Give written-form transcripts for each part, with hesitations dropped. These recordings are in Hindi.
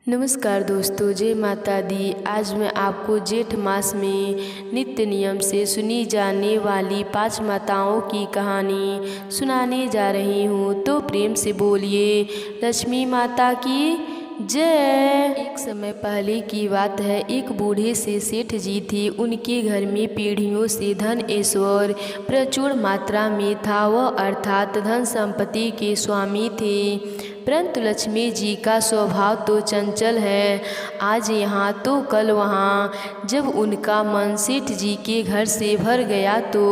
नमस्कार दोस्तों, जय माता दी। आज मैं आपको जेठ मास में नित्य नियम से सुनी जाने वाली 5 माताओं की कहानी सुनाने जा रही हूँ। तो प्रेम से बोलिए लक्ष्मी माता की जय। एक समय पहले की बात है। एक बूढ़े से सेठ जी थे। उनके घर में पीढ़ियों से धन ऐश्वर्य प्रचुर मात्रा में था। वह अर्थात धन संपत्ति के स्वामी थे। परंतु लक्ष्मी जी का स्वभाव तो चंचल है, आज यहाँ तो कल वहाँ। जब उनका मन सेठ जी के घर से भर गया तो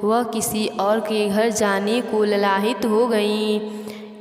वह किसी और के घर जाने को ललाहित हो गईं।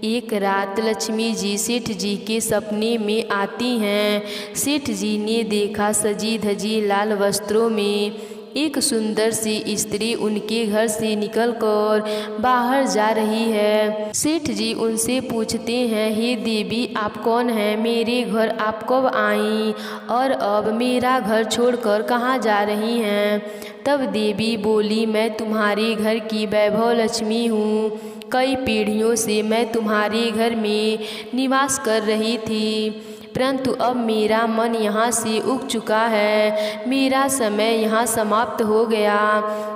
एक रात लक्ष्मी जी सेठ जी के सपने में आती हैं। सेठ जी ने देखा सजी धजी लाल वस्त्रों में एक सुंदर सी स्त्री उनके घर से निकलकर बाहर जा रही है। सेठ जी उनसे पूछते हैं, हे देवी, आप कौन हैं? मेरे घर आप कब आईं और अब मेरा घर छोड़कर कहाँ जा रही हैं? तब देवी बोली, मैं तुम्हारे घर की वैभव लक्ष्मी हूँ। कई पीढ़ियों से मैं तुम्हारे घर में निवास कर रही थी, परंतु अब मेरा मन यहाँ से उग चुका है। मेरा समय यहाँ समाप्त हो गया,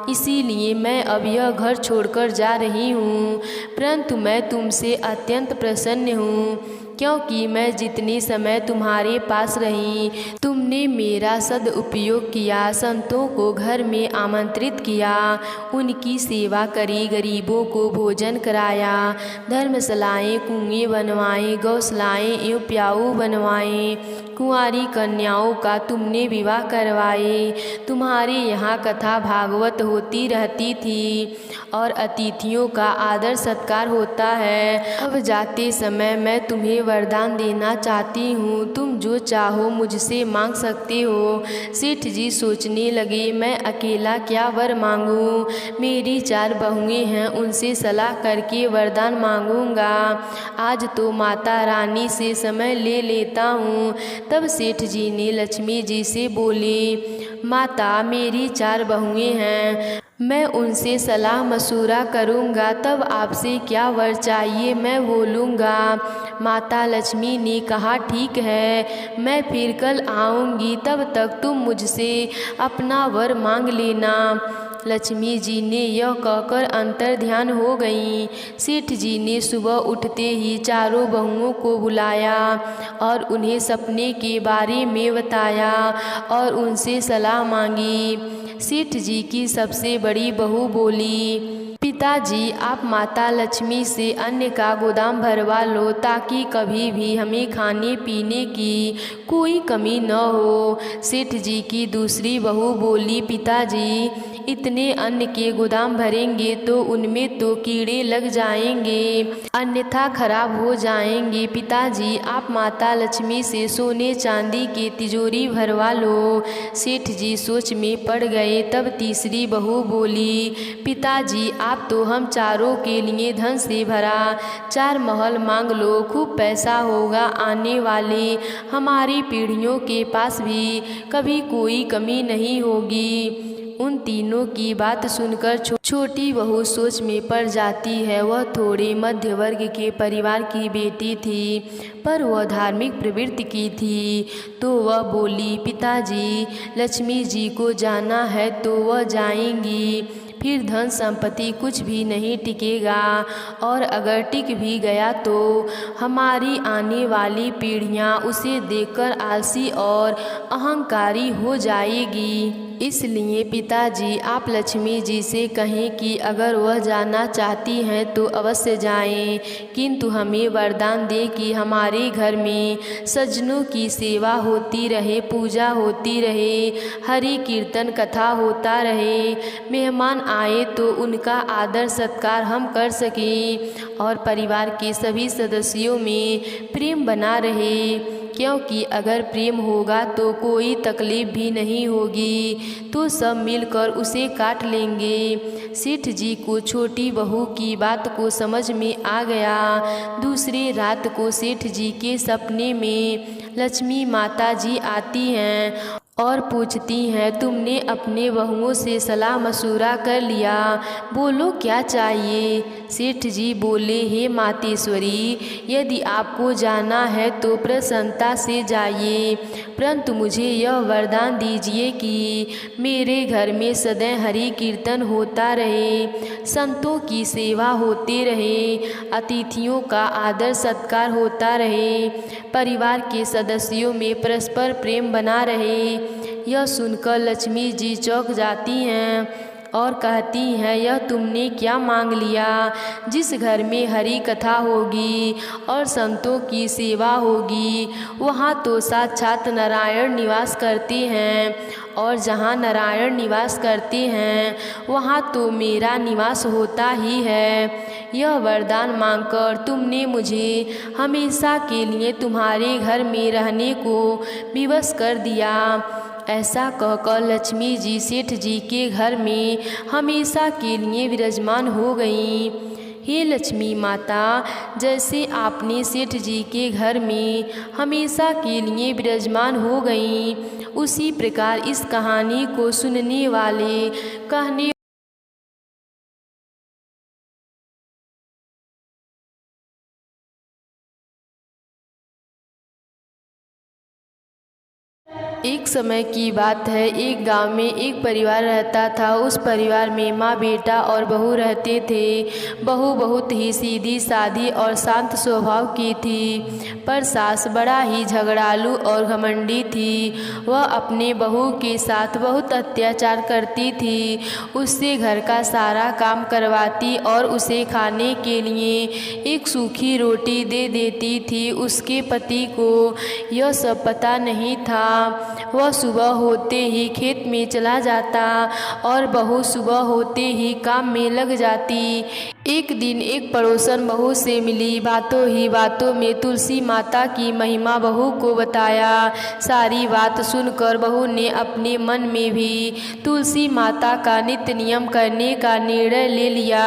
इसीलिए मैं अब यह घर छोड़कर जा रही हूँ। परंतु मैं तुमसे अत्यंत प्रसन्न हूँ, क्योंकि मैं जितने समय तुम्हारे पास रही तुमने मेरा सदुपयोग किया, संतों को घर में आमंत्रित किया, उनकी सेवा करी, गरीबों को भोजन कराया, धर्मशालाएँ कुएं बनवाए, गौशालाएँ एवं प्याऊ बनवाए, कुंवारी कन्याओं का तुमने विवाह करवाए। तुम्हारे यहाँ कथा भागवत होती रहती थी और अतिथियों का आदर सत्कार होता है। अब जाते समय मैं तुम्हें वरदान देना चाहती हूँ, तुम जो चाहो मुझसे मांग सकते हो। सेठ जी सोचने लगे, मैं अकेला क्या वर मांगूँ? मेरी 4 बहुएं हैं, उनसे सलाह करके वरदान मांगूंगा। आज तो माता रानी से समय ले लेता हूँ। तब सेठ जी ने लक्ष्मी जी से बोले, माता, मेरी 4 बहुएं हैं, मैं उनसे सलाह मशूरा करूँगा, तब आपसे क्या वर चाहिए मैं बोलूँगा। माता लक्ष्मी ने कहा, ठीक है, मैं फिर कल आऊँगी, तब तक तुम मुझसे अपना वर मांग लेना। लक्ष्मी जी ने यह कहकर अंतर ध्यान हो गईं। सेठ जी ने सुबह उठते ही चारों बहुओं को बुलाया और उन्हें सपने के बारे में बताया और उनसे सलाह मांगी। सेठ जी की सबसे बड़ी बहू बोली, पिताजी, आप माता लक्ष्मी से अन्न का गोदाम भरवा लो, ताकि कभी भी हमें खाने पीने की कोई कमी न हो। सेठ जी की दूसरी बहू बोली, पिताजी, इतने अन्न के गोदाम भरेंगे तो उनमें तो कीड़े लग जाएंगे, अन्यथा खराब हो जाएंगे। पिताजी, आप माता लक्ष्मी से सोने चांदी के तिजोरी भरवा लो। सेठ जी सोच में पड़ गए। तब तीसरी बहू बोली, पिताजी, आप तो हम चारों के लिए धन से भरा 4 महल मांग लो, खूब पैसा होगा, आने वाले हमारी पीढ़ियों के पास भी कभी कोई कमी नहीं होगी। उन तीनों की बात सुनकर छोटी बहू सोच में पड़ जाती है। वह थोड़े मध्य वर्ग के परिवार की बेटी थी, पर वह धार्मिक प्रवृत्ति की थी, तो वह बोली, पिताजी, लक्ष्मी जी को जाना है तो वह जाएंगी, फिर धन संपत्ति कुछ भी नहीं टिकेगा, और अगर टिक भी गया तो हमारी आने वाली पीढ़ियां उसे देखकर आलसी और अहंकारी हो जाएगी। इसलिए पिताजी, आप लक्ष्मी जी से कहें कि अगर वह जाना चाहती हैं तो अवश्य जाएं, किंतु हमें वरदान दे कि हमारे घर में सज्जनों की सेवा होती रहे, पूजा होती रहे, हरि कीर्तन कथा होता रहे, मेहमान आए तो उनका आदर सत्कार हम कर सकें और परिवार के सभी सदस्यों में प्रेम बना रहे, क्योंकि अगर प्रेम होगा तो कोई तकलीफ भी नहीं होगी, तो सब मिलकर उसे काट लेंगे। सेठ जी को छोटी बहू की बात को समझ में आ गया। दूसरी रात को सेठ जी के सपने में लक्ष्मी माता जी आती हैं और पूछती हैं, तुमने अपने बहुओं से सलाह मशूरा कर लिया, बोलो क्या चाहिए। सेठ जी बोले, हे मातेश्वरी, यदि आपको जाना है तो प्रसन्नता से जाइए, परंतु मुझे यह वरदान दीजिए कि मेरे घर में सदैव हरि कीर्तन होता रहे, संतों की सेवा होती रहे, अतिथियों का आदर सत्कार होता रहे, परिवार के सदस्यों में परस्पर प्रेम बना रहे। यह सुनकर लक्ष्मी जी चौंक जाती हैं और कहती हैं, यह तुमने क्या मांग लिया। जिस घर में हरि कथा होगी और संतों की सेवा होगी वहाँ तो साक्षात नारायण निवास करते हैं, और जहाँ नारायण निवास करते हैं वहाँ तो मेरा निवास होता ही है। यह वरदान मांगकर तुमने मुझे हमेशा के लिए तुम्हारे घर में रहने को विवश कर दिया। ऐसा कहकर लक्ष्मी जी सेठ जी के घर में हमेशा के लिए विराजमान हो गईं। हे लक्ष्मी माता, जैसे आपने सेठ जी के घर में हमेशा के लिए विराजमान हो गईं, उसी प्रकार इस कहानी को सुनने वाले कहने एक समय की बात है। एक गांव में एक परिवार रहता था। उस परिवार में माँ, बेटा और बहू रहते थे। बहू बहुत ही सीधी सादी और शांत स्वभाव की थी, पर सास बड़ा ही झगड़ालू और घमंडी थी। वह अपने बहू के साथ बहुत अत्याचार करती थी, उससे घर का सारा काम करवाती और उसे खाने के लिए एक सूखी रोटी दे देती थी। उसके पति को यह सब पता नहीं था। वह सुबह होते ही खेत में चला जाता और बहू सुबह होते ही काम में लग जाती। एक दिन एक पड़ोसन बहू से मिली। बातों ही बातों में तुलसी माता की महिमा बहू को बताया। सारी बात सुनकर बहू ने अपने मन में भी तुलसी माता का नित्य नियम करने का निर्णय ले लिया।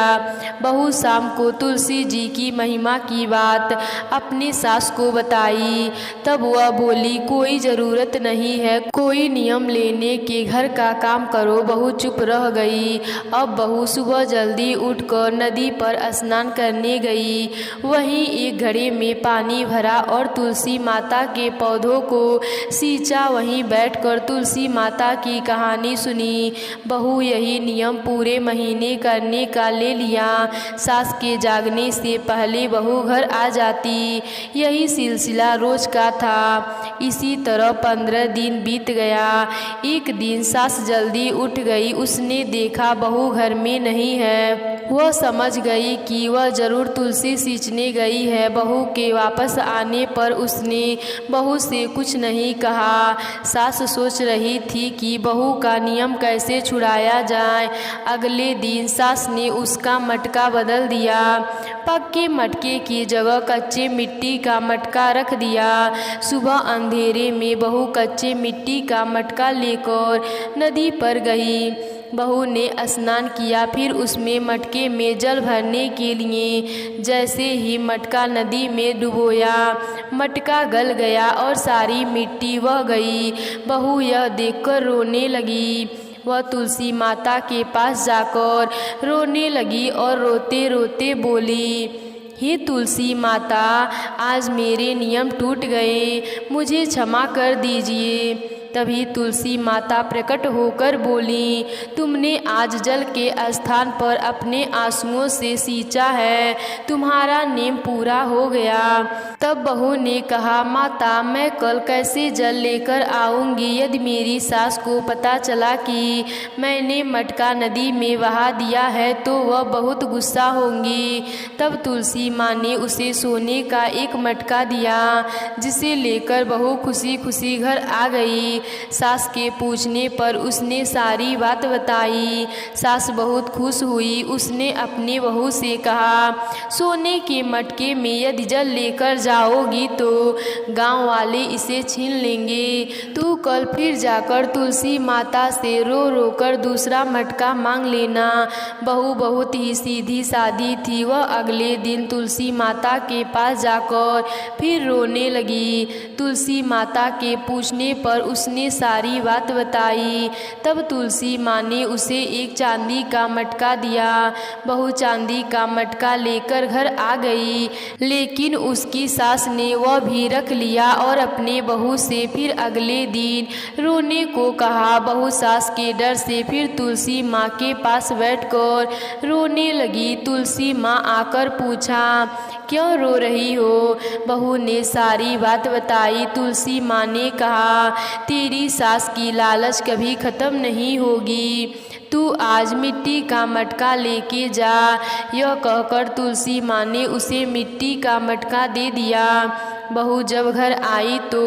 बहू शाम को तुलसी जी की महिमा की बात अपनी सास को बताई। तब वह बोली, कोई ज़रूरत नहीं है कोई नियम लेने के, घर का काम करो। बहू चुप रह गई। अब बहू सुबह जल्दी उठकर नदी पर स्नान करने गई। वहीं एक घड़े में पानी भरा और तुलसी माता के पौधों को सींचा। वहीं बैठकर तुलसी माता की कहानी सुनी। बहू यही नियम पूरे महीने करने का ले लिया। सास के जागने से पहले बहू घर आ जाती। यही सिलसिला रोज का था। इसी तरह 15 दिन बीत गया। एक दिन सास जल्दी उठ गई। उसने देखा बहू घर में नहीं है। वह समझ गई कि वह जरूर तुलसी सींचने गई है। बहू के वापस आने पर उसने बहू से कुछ नहीं कहा। सास सोच रही थी कि बहू का नियम कैसे छुड़ाया जाए। अगले दिन सास ने उसका मटका बदल दिया। पक्के मटके की जगह कच्चे मिट्टी का मटका रख दिया। सुबह अंधेरे में बहू कच्चे मिट्टी का मटका लेकर नदी पर गई। बहू ने स्नान किया, फिर उसमें मटके में जल भरने के लिए जैसे ही मटका नदी में डुबोया, मटका गल गया और सारी मिट्टी बह गई। बहू यह देखकर रोने लगी। वह तुलसी माता के पास जाकर रोने लगी और रोते रोते बोली, हे तुलसी माता, आज मेरे नियम टूट गए, मुझे क्षमा कर दीजिए। तभी तुलसी माता प्रकट होकर बोली, तुमने आज जल के स्थान पर अपने आंसुओं से सींचा है, तुम्हारा नेम पूरा हो गया। तब बहू ने कहा, माता, मैं कल कैसे जल लेकर आऊंगी? यदि मेरी सास को पता चला कि मैंने मटका नदी में बहा दिया है तो वह बहुत गुस्सा होंगी। तब तुलसी माँ ने उसे सोने का एक मटका दिया, जिसे लेकर बहू खुशी खुशी घर आ गई। सास के पूछने पर उसने सारी बात बताई। सास बहुत खुश हुई। उसने अपनी बहू से कहा, सोने के मटके में यदि जल लेकर जाओगी तो गांव वाले इसे छीन लेंगे। तू कल फिर जाकर तुलसी माता से रो रो कर दूसरा मटका मांग लेना। बहू बहुत ही सीधी सादी थी। वह अगले दिन तुलसी माता के पास जाकर फिर रोने लगी। तुलसी माता के पूछने पर उसने उसने सारी बात बताई। तब तुलसी माँ ने उसे एक चांदी का मटका दिया। बहू चांदी का मटका लेकर घर आ गई, लेकिन उसकी सास ने वह भी रख लिया और अपने बहू से फिर अगले दिन रोने को कहा। बहू सास के डर से फिर तुलसी माँ के पास बैठकर रोने लगी। तुलसी माँ आकर पूछा, क्यों रो रही हो? बहू ने सारी बात बताई। तुलसी माँ ने कहा, तेरी सास की लालच कभी खत्म नहीं होगी, तू आज मिट्टी का मटका लेके जा। यह कहकर तुलसी माँ ने उसे मिट्टी का मटका दे दिया। बहू जब घर आई तो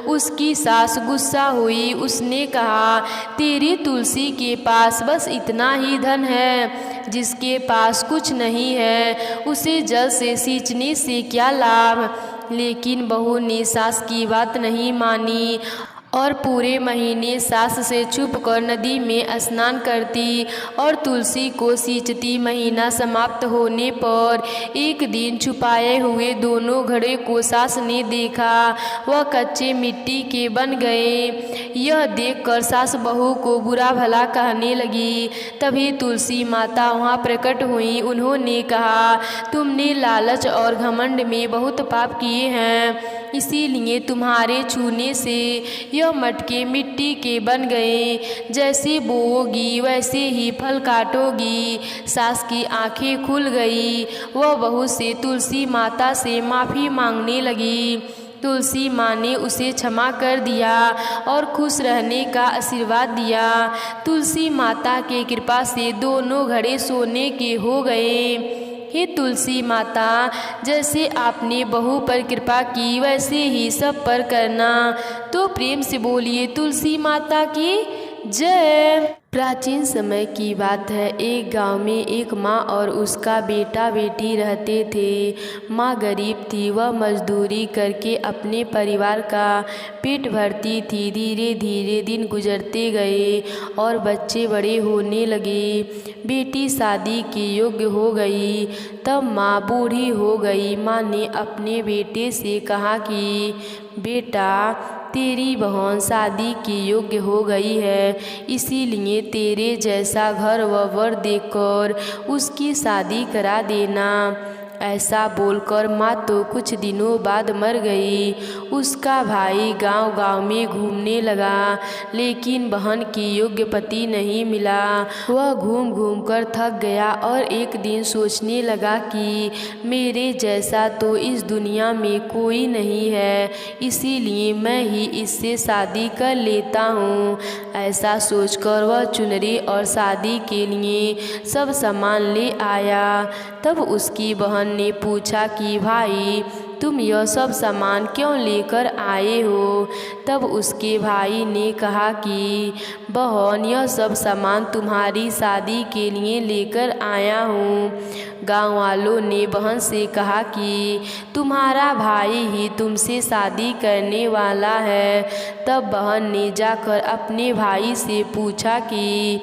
उसकी सास गुस्सा हुई। उसने कहा, तेरी तुलसी के पास बस इतना ही धन है, जिसके पास कुछ नहीं है उसे जल से सींचने से क्या लाभ। लेकिन बहू ने सास की बात नहीं मानी और पूरे महीने सास से छुपकर नदी में स्नान करती और तुलसी को सींचती। महीना समाप्त होने पर एक दिन छुपाए हुए दोनों घड़े को सास ने देखा, वह कच्चे मिट्टी के बन गए। यह देखकर सास बहू को बुरा भला कहने लगी। तभी तुलसी माता वहाँ प्रकट हुई। उन्होंने कहा, तुमने लालच और घमंड में बहुत पाप किए हैं, इसीलिए तुम्हारे छूने से यह मटके मिट्टी के बन गए। जैसे बोओगी वैसे ही फल काटोगी। सास की आंखें खुल गई। वह बहू से तुलसी माता से माफ़ी मांगने लगी। तुलसी माँ ने उसे क्षमा कर दिया और खुश रहने का आशीर्वाद दिया। तुलसी माता के कृपा से दोनों घड़े सोने के हो गए। हे तुलसी माता, जैसे आपने बहू पर कृपा की वैसे ही सब पर करना। तो प्रेम से बोलिए तुलसी माता की जय। प्राचीन समय की बात है। एक गांव में एक माँ और उसका बेटा बेटी रहते थे। माँ गरीब थी, वह मजदूरी करके अपने परिवार का पेट भरती थी। धीरे धीरे दिन गुजरते गए और बच्चे बड़े होने लगे। बेटी शादी के योग्य हो गई। तब माँ बूढ़ी हो गई। माँ ने अपने बेटे से कहा कि बेटा, तेरी बहन शादी के योग्य हो गई है, इसीलिए तेरे जैसा घर व वर देखकर उसकी शादी करा देना। ऐसा बोलकर माँ तो कुछ दिनों बाद मर गई। उसका भाई गांव-गांव में घूमने लगा, लेकिन बहन की योग्य पति नहीं मिला। वह घूम घूम कर थक गया और एक दिन सोचने लगा कि मेरे जैसा तो इस दुनिया में कोई नहीं है, इसीलिए मैं ही इससे शादी कर लेता हूँ। ऐसा सोचकर वह चुनरी और शादी के लिए सब सामान ले आया। तब उसकी बहन ने पूछा कि भाई, तुम यह सब सामान क्यों लेकर आए हो? तब उसके भाई ने कहा कि बहन, यह सब सामान तुम्हारी शादी के लिए लेकर आया हूँ। गांव वालों ने बहन से कहा कि तुम्हारा भाई ही तुमसे शादी करने वाला है। तब बहन ने जाकर अपने भाई से पूछा कि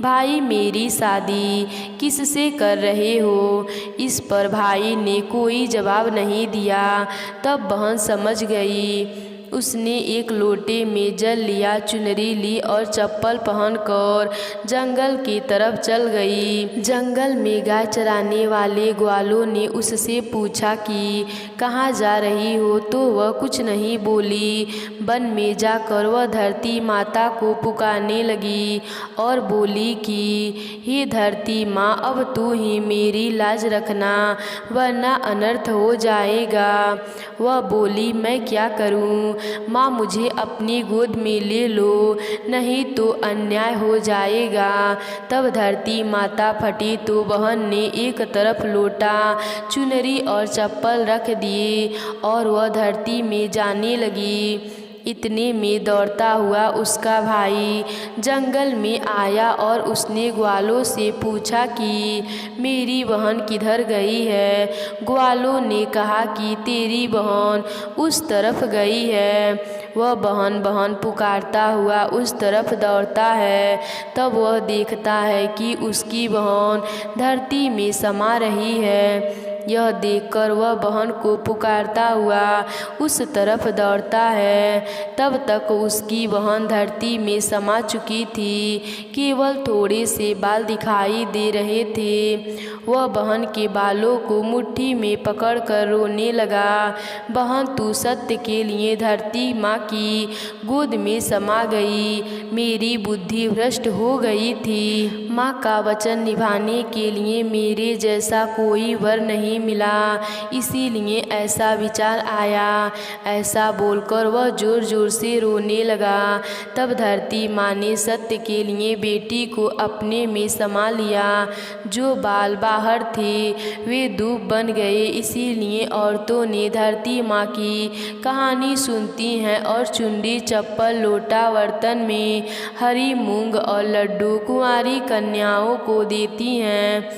भाई, मेरी शादी किससे कर रहे हो? इस पर भाई ने कोई जवाब नहीं दिया। तब बहन समझ गई। उसने एक लोटे में जल लिया, चुनरी ली और चप्पल पहनकर जंगल की तरफ चल गई। जंगल में गाय चराने वाले ग्वालों ने उससे पूछा कि कहाँ जा रही हो? तो वह कुछ नहीं बोली। वन में जाकर वह धरती माता को पुकारने लगी और बोली कि हे धरती माँ, अब तू ही मेरी लाज रखना, वरना अनर्थ हो जाएगा। वह बोली, मैं क्या करूँ? माँ, मुझे अपनी गोद में ले लो, नहीं तो अन्याय हो जाएगा। तब धरती माता फटी तो बहन ने एक तरफ लोटा, चुनरी और चप्पल रख दिए और वह धरती में जाने लगी। इतने में दौड़ता हुआ उसका भाई जंगल में आया और उसने ग्वालों से पूछा कि मेरी बहन किधर गई है? ग्वालों ने कहा कि तेरी बहन उस तरफ गई है। वह बहन बहन पुकारता हुआ उस तरफ दौड़ता है। तब वह देखता है कि उसकी बहन धरती में समा रही है। यह देखकर वह बहन को पुकारता हुआ उस तरफ दौड़ता है। तब तक उसकी बहन धरती में समा चुकी थी, केवल थोड़े से बाल दिखाई दे रहे थे। वह बहन के बालों को मुट्ठी में पकड़कर रोने लगा। बहन, तू सत्य के लिए धरती माँ की गोद में समा गई। मेरी बुद्धि भ्रष्ट हो गई थी। माँ का वचन निभाने के लिए मेरे जैसा कोई वर नहीं मिला, इसीलिए ऐसा विचार आया। ऐसा बोलकर वह जोर जोर से रोने लगा। तब धरती माँ ने सत्य के लिए बेटी को अपने में समा लिया। जो बाल बाहर थे वे दूब बन गए। इसीलिए औरतों ने धरती माँ की कहानी सुनती हैं और चुंडी, चप्पल, लोटा, बर्तन में हरी मूंग और लड्डू कुंवारी कन्याओं को देती हैं।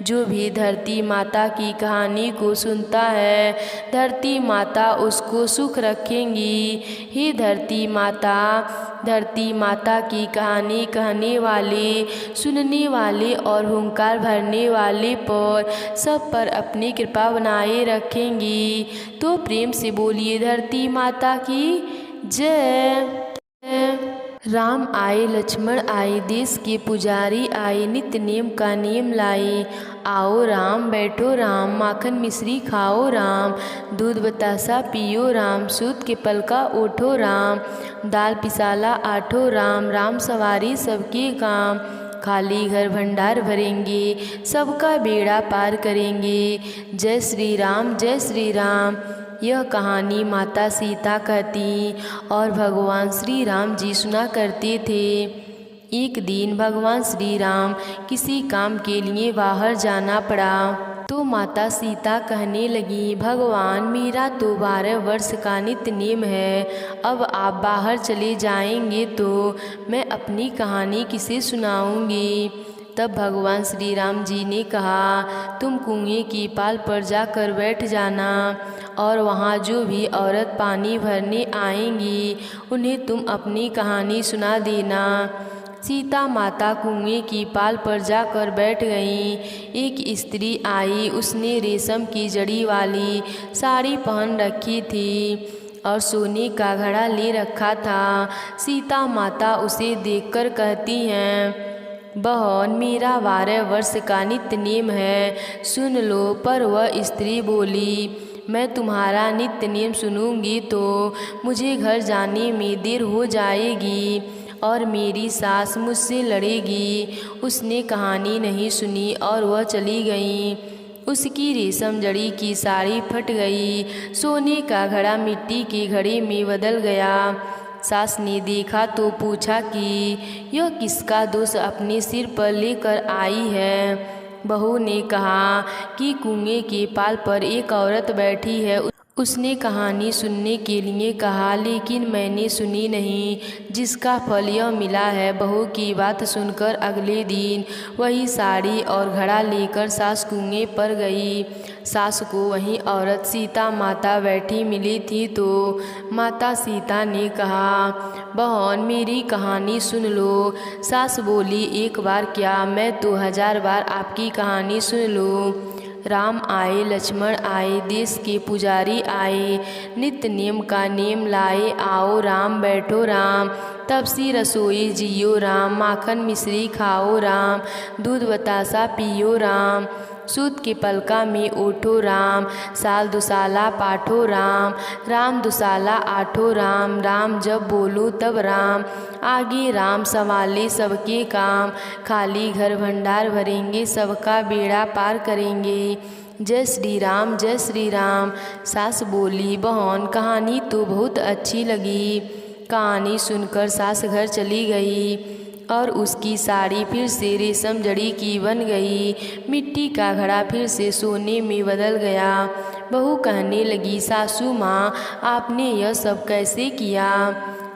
जो भी धरती माता की कहानी को सुनता है, धरती माता उसको सुख रखेंगी। हे धरती माता की कहानी कहने वाले, सुनने वाले और हुंकार भरने वाले पर सब पर अपनी कृपा बनाए रखेंगी। तो प्रेम से बोलिए धरती माता की जय। राम आए, लक्ष्मण आए, देश के पुजारी आए, नित्य नेम का नियम लाए। आओ राम, बैठो राम, माखन मिश्री खाओ राम, दूध बतासा पियो राम, सूत के पलका ओठो राम, दाल पिसाला आठो राम, राम सवारी सबके काम, खाली घर भंडार भरेंगे, सबका बेड़ा पार करेंगे। जय श्री राम, जय श्री राम। यह कहानी माता सीता कहती और भगवान श्री राम जी सुना करते थे। एक दिन भगवान श्री राम किसी काम के लिए बाहर जाना पड़ा। तो माता सीता कहने लगी, भगवान, मेरा तो 12 वर्ष का नित्य नेम है। अब आप बाहर चले जाएंगे तो मैं अपनी कहानी किसे सुनाऊंगी। तब भगवान श्री राम जी ने कहा, तुम कुएं की पाल पर जाकर बैठ जाना और वहाँ जो भी औरत पानी भरने आएंगी उन्हें तुम अपनी कहानी सुना देना। सीता माता कुएं की पाल पर जाकर बैठ गईं। एक स्त्री आई, उसने रेशम की जड़ी वाली साड़ी पहन रखी थी और सोने का घड़ा ले रखा था। सीता माता उसे देखकर कहती हैं, बहन, मेरा 12 वर्ष का नित्य नेम है, सुन लो। पर वह स्त्री बोली, मैं तुम्हारा नित्य नेम सुनूंगी तो मुझे घर जाने में देर हो जाएगी और मेरी सास मुझसे लड़ेगी। उसने कहानी नहीं सुनी और वह चली गई। उसकी रेशम जड़ी की साड़ी फट गई, सोने का घड़ा मिट्टी के घड़े में बदल गया। सास ने देखा तो पूछा कि यह किसका दोष अपने सिर पर लेकर आई है। बहू ने कहा कि कुएं के पाल पर एक औरत बैठी है, उसने कहानी सुनने के लिए कहा, लेकिन मैंने सुनी नहीं, जिसका फल यह मिला है। बहू की बात सुनकर अगले दिन वही साड़ी और घड़ा लेकर सास कुएं पर गई। सास को वही औरत सीता माता बैठी मिली थी तो माता सीता ने कहा, बहन, मेरी कहानी सुन लो। सास बोली, एक बार क्या, मैं तो 1000 बार आपकी कहानी सुन लूँ। राम आए, लक्ष्मण आए, देश के पुजारी आए, नित्य नेम का नेम लाए। आओ राम, बैठो राम, तब सी रसोई जियो राम, माखन मिश्री खाओ राम, दूध बतासा पियो राम, सूत के पलका में ओठो राम, साल दुसाला पाठो राम, राम दुसाला आठो राम, राम जब बोलो तब राम, आगे राम संभाले सबके काम, खाली घर भंडार भरेंगे, सबका बेड़ा पार करेंगे। जय श्री राम, जय श्री राम। सास बोली, बहन, कहानी तो बहुत अच्छी लगी। कहानी सुनकर सास घर चली गई और उसकी साड़ी फिर से रेशम जड़ी की बन गई, मिट्टी का घड़ा फिर से सोने में बदल गया। बहू कहने लगी, सासू माँ, आपने यह सब कैसे किया।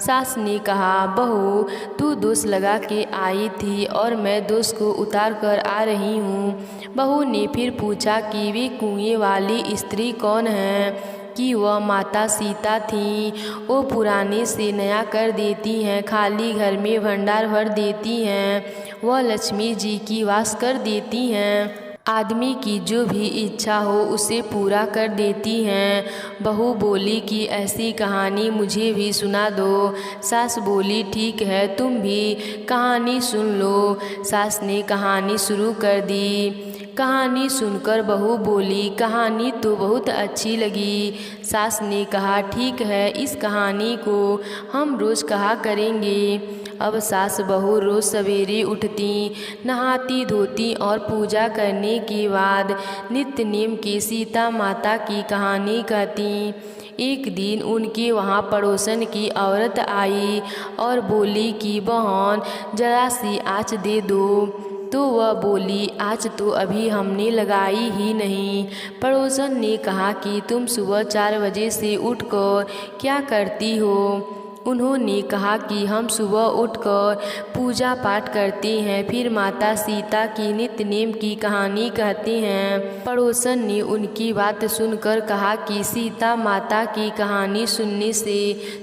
सास ने कहा, बहू, तू दोष लगा के आई थी और मैं दोष को उतार कर आ रही हूँ। बहू ने फिर पूछा कि वे कुएं वाली स्त्री कौन है, कि वह माता सीता थीं। वो पुराने से नया कर देती हैं, खाली घर में भंडार भर देती हैं, वह लक्ष्मी जी की वास कर देती हैं। आदमी की जो भी इच्छा हो उसे पूरा कर देती हैं। बहू बोली कि ऐसी कहानी मुझे भी सुना दो। सास बोली ठीक है, तुम भी कहानी सुन लो। सास ने कहानी शुरू कर दी। कहानी सुनकर बहू बोली कहानी तो बहुत अच्छी लगी। सास ने कहा ठीक है, इस कहानी को हम रोज़ कहा करेंगे। अब सास बहू रोज़ सवेरे उठती, नहाती धोती और पूजा करने के बाद नित्य नेम की सीता माता की कहानी कहती। एक दिन उनके वहाँ पड़ोसन की औरत आई और बोली कि बहन जरा सी आँच दे दो। तो वह बोली आँच तो अभी हमने लगाई ही नहीं। पड़ोसन ने कहा कि तुम सुबह 4 बजे से उठकर क्या करती हो? उन्होंने कहा कि हम सुबह उठकर पूजा पाठ करते हैं, फिर माता सीता की नित्य नेम की कहानी कहते हैं। पड़ोसन ने उनकी बात सुनकर कहा कि सीता माता की कहानी सुनने से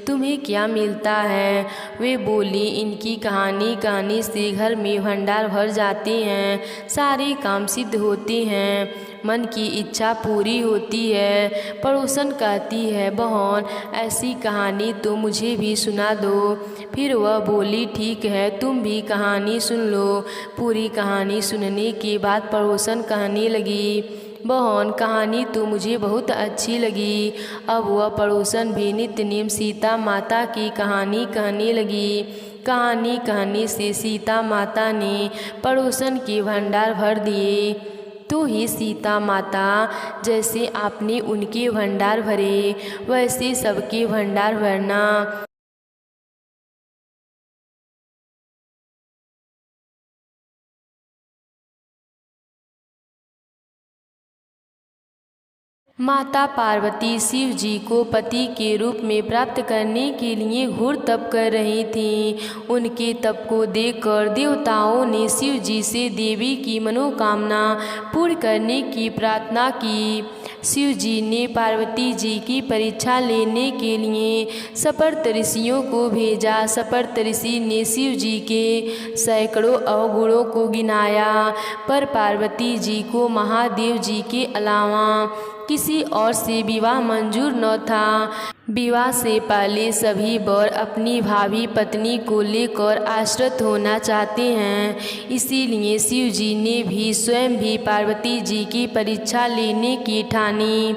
तुम्हें क्या मिलता है? वे बोली इनकी कहानी कहने से घर में भंडार भर जाते हैं, सारे काम सिद्ध होते हैं, मन की इच्छा पूरी होती है। पड़ोसन कहती है बहन ऐसी कहानी तो मुझे भी सुना दो। फिर वह बोली ठीक है, तुम भी कहानी सुन लो। पूरी कहानी सुनने के बाद पड़ोसन कहने लगी बहन कहानी तो मुझे बहुत अच्छी लगी। अब वह पड़ोसन भी नित्य नेम सीता माता की कहानी कहने लगी। कहानी कहने से सीता माता ने पड़ोसन के भंडार भर दिए। तो ही सीता माता जैसे आपने उनके भंडार भरे वैसे सबके भंडार भरना। माता पार्वती शिव जी को पति के रूप में प्राप्त करने के लिए घोर तप कर रही थीं। उनके तप को देखकर देवताओं ने शिव जी से देवी की मनोकामना पूर्ण करने की प्रार्थना की। शिव जी ने पार्वती जी की परीक्षा लेने के लिए सपर्त ऋषियों को भेजा। सपर्त ऋषि ने शिव जी के सैकड़ों अवगुणों को गिनाया, पर पार्वती जी को महादेव जी के अलावा किसी और से विवाह मंजूर न था। विवाह से पहले सभी वर अपनी भावी पत्नी को लेकर आश्रित होना चाहते हैं, इसीलिए शिव जी ने भी स्वयं भी पार्वती जी की परीक्षा लेने की ठानी।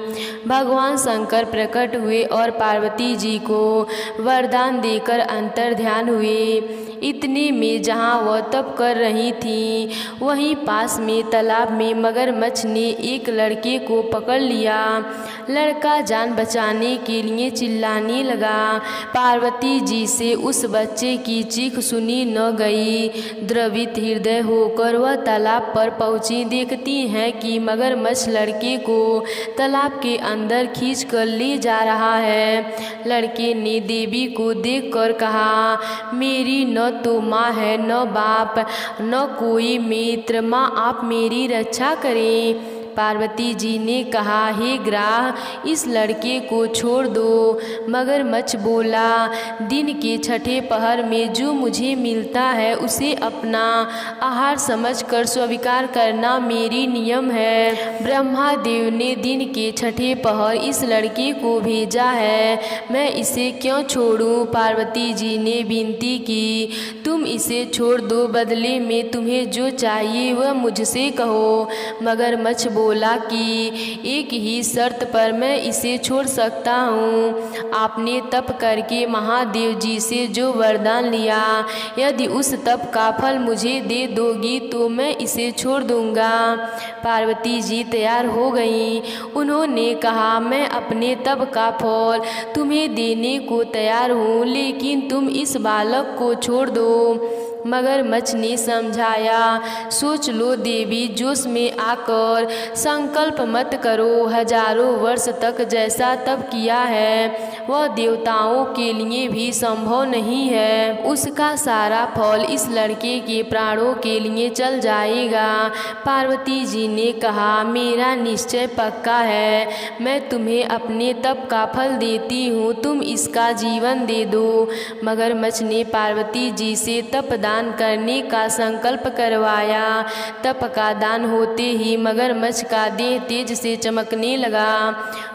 भगवान शंकर प्रकट हुए और पार्वती जी को वरदान देकर अंतर ध्यान हुए। इतने में जहाँ वह तप कर रही थीं, वहीं पास में तालाब में मगरमच्छ ने एक लड़के को पकड़ लिया। लड़का जान बचाने के लिए चिल्लाने लगा। पार्वती जी से उस बच्चे की चीख सुनी न गई। द्रवित हृदय होकर वह तालाब पर पहुंची। देखती हैं कि मगरमच्छ लड़के को तालाब के अंदर खींच कर ले जा रहा है। लड़के ने देवी को देखकर कहा मेरी न तो माँ है, न बाप, न कोई मित्र, माँ आप मेरी रक्षा करें। पार्वती जी ने कहा हे ग्राह इस लड़के को छोड़ दो। मगरमच्छ बोला दिन के छठे पहर में जो मुझे मिलता है उसे अपना आहार समझकर स्वीकार करना मेरी नियम है। ब्रह्मा देव ने दिन के छठे पहर इस लड़के को भेजा है, मैं इसे क्यों छोड़ूं? पार्वती जी ने विनती की तुम इसे छोड़ दो, बदले में तुम्हें जो चाहिए वह मुझसे कहो। मगरमच्छ बोला कि एक ही शर्त पर मैं इसे छोड़ सकता हूँ। आपने तप करके महादेव जी से जो वरदान लिया, यदि उस तप का फल मुझे दे दोगी तो मैं इसे छोड़ दूंगा। पार्वती जी तैयार हो गईं। उन्होंने कहा मैं अपने तप का फल तुम्हें देने को तैयार हूँ, लेकिन तुम इस बालक को छोड़ दो। मगरमच्छ ने समझाया सोच लो देवी, जोश में आकर संकल्प मत करो। हजारों वर्ष तक जैसा तप किया है वह देवताओं के लिए भी संभव नहीं है। उसका सारा फल इस लड़के के प्राणों के लिए चल जाएगा। पार्वती जी ने कहा मेरा निश्चय पक्का है, मैं तुम्हें अपने तप का फल देती हूँ, तुम इसका जीवन दे दो। मगरमच्छ ने पार्वती जी से तप दान दान करने का संकल्प करवाया। तप का दान होते ही मगरमच्छ का देह तेज से चमकने लगा।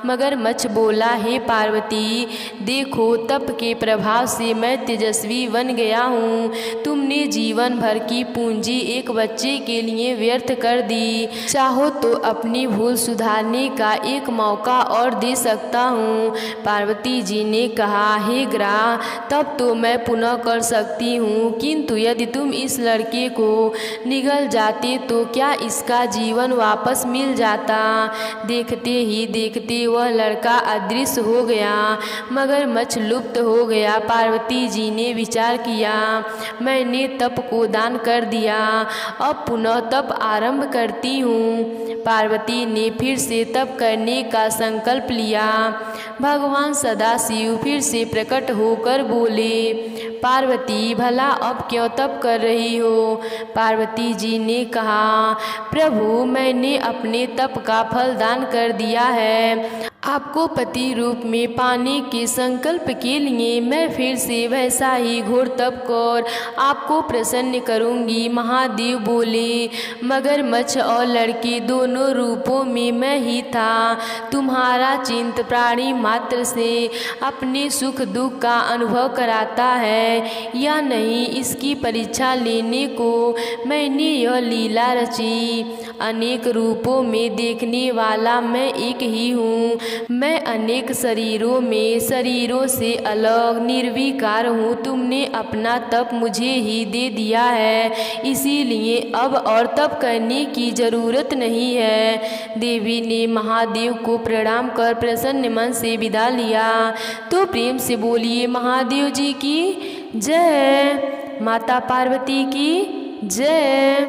मगरमच्छ बोला, हे पार्वती, देखो तप के प्रभाव से मैं तेजस्वी बन गया हूँ। तुमने जीवन भर की पूंजी एक बच्चे के लिए व्यर्थ कर दी। चाहो तो अपनी भूल सुधारने का एक मौका और दे सकता हूँ। पार्वती जी ने कहा, हे ग्रह, तब तो मैं पुनः कर सकती हूँ, किंतु यदि तुम इस लड़के को निगल जाते तो क्या इसका जीवन वापस मिल जाता। देखते ही देखते वह लड़का अदृश्य हो गया। मगरमच्छ लुप्त हो गया। पार्वती जी ने विचार किया, मैंने तप को दान कर दिया, अब पुनः तप आरंभ करती हूँ। पार्वती ने फिर से तप करने का संकल्प लिया। भगवान सदाशिव फिर से प्रकट होकर बोले, पार्वती, भला अब क्यों तप कर रही हो। पार्वती जी ने कहा, प्रभु, मैंने अपने तप का फल दान कर दिया है। आपको पति रूप में पाने के संकल्प के लिए मैं फिर से वैसा ही घोर तप कर आपको प्रसन्न करूंगी। महादेव बोले, मगरमच्छ और लड़के दोनों रूपों में मैं ही था। तुम्हारा चिंत प्राणी मात्र से अपने सुख दुख का अनुभव कराता है या नहीं, इसकी परीक्षा लेने को मैंने यह लीला रची। अनेक रूपों में देखने वाला मैं एक ही हूँ। मैं अनेक शरीरों से अलग निर्विकार हूँ। तुमने अपना तप मुझे ही दे दिया है, इसीलिए अब और तप करने की जरूरत नहीं है। देवी ने महादेव को प्रणाम कर प्रसन्न मन से विदा लिया। तो प्रेम से बोलिए महादेव जी की जय, माता पार्वती की जय।